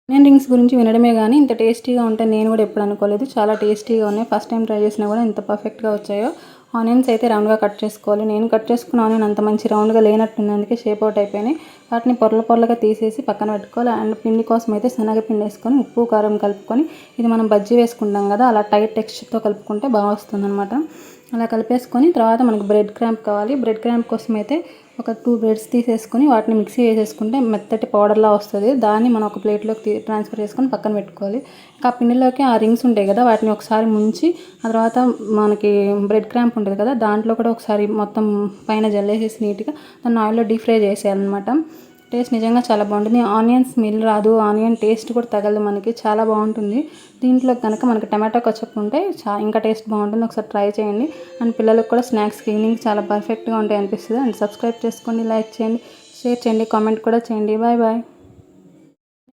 Onion rings గురించి వినడమే గానీ ఇంత టేస్టీగా ఉంటాయి నేను కూడా ఎప్పుడు అనుకోలేదు. చాలా టేస్టీగా ఉన్నాయి. ఫస్ట్ టైం ట్రై చేసినా కూడా ఎంత పర్ఫెక్ట్‌గా వచ్చాయో. ఆనియన్స్ అయితే రౌండ్‌గా కట్ చేసుకోవాలి. నేను కట్ చేసుకున్న ఆనియన్ అంత మంచి రౌండ్‌గా లేనట్టుంది. అందుకే షేప్ అవుట్ అయిపోయినాయి. వాటిని పొరలు పొరలుగా తీసేసి పక్కన పెట్టుకోవాలి. అండ్ పిండి కోసం అయితే శనగపిండి వేసుకొని ఉప్పు, కారం కలుపుకొని ఇది మనం బజ్జీ వేసుకుంటాం కదా అలా టైట్ టెక్స్చర్‌తో కలుపుకుంటే బాగా వస్తుందన్నమాట. అలా కలిపేసుకొని తర్వాత మనకు బ్రెడ్ క్రాంప్ కావాలి. బ్రెడ్ క్రాంప్ కోసం అయితే ఒక 2 బ్రెడ్స్ తీసేసుకొని వాటిని మిక్సీ వేసేసుకుంటే మెత్తటి పౌడర్లా వస్తుంది. దాన్ని మనం ఒక ప్లేట్లోకి ట్రాన్స్ఫర్ చేసుకొని పక్కన పెట్టుకోవాలి. ఇంకా ఆ పిండిలోకి ఆ రింగ్స్ ఉంటాయి కదా వాటిని ఒకసారి ముంచి ఆ తర్వాత మనకి బ్రెడ్ క్రాంప్ ఉంటుంది కదా దాంట్లో కూడా ఒకసారి మొత్తం పైన జల్లేసేసి నీట్గా దాన్ని ఆయిల్లో డీప్ ఫ్రై చేసేయాలన్నమాట. టేస్ట్ నిజంగా చాలా బాగుంటుంది. ఆనియన్ స్మెల్ రాదు, ఆనియన్ టేస్ట్ కూడా తగలదు మనకి, చాలా బాగుంటుంది. దీంట్లో కనుక మనకి టమాటో కచప్ ఉంటే ఇంకా టేస్ట్ బాగుంటుంది. ఒకసారి ట్రై చేయండి. అండ్ పిల్లలకు కూడా స్నాక్స్కి ఈవినింగ్ చాలా పర్ఫెక్ట్గా ఉంటాయి అనిపిస్తుంది. అండ్ సబ్స్క్రైబ్ చేసుకోండి, లైక్ చేయండి, షేర్ చేయండి, కామెంట్ కూడా చేయండి. Bye bye.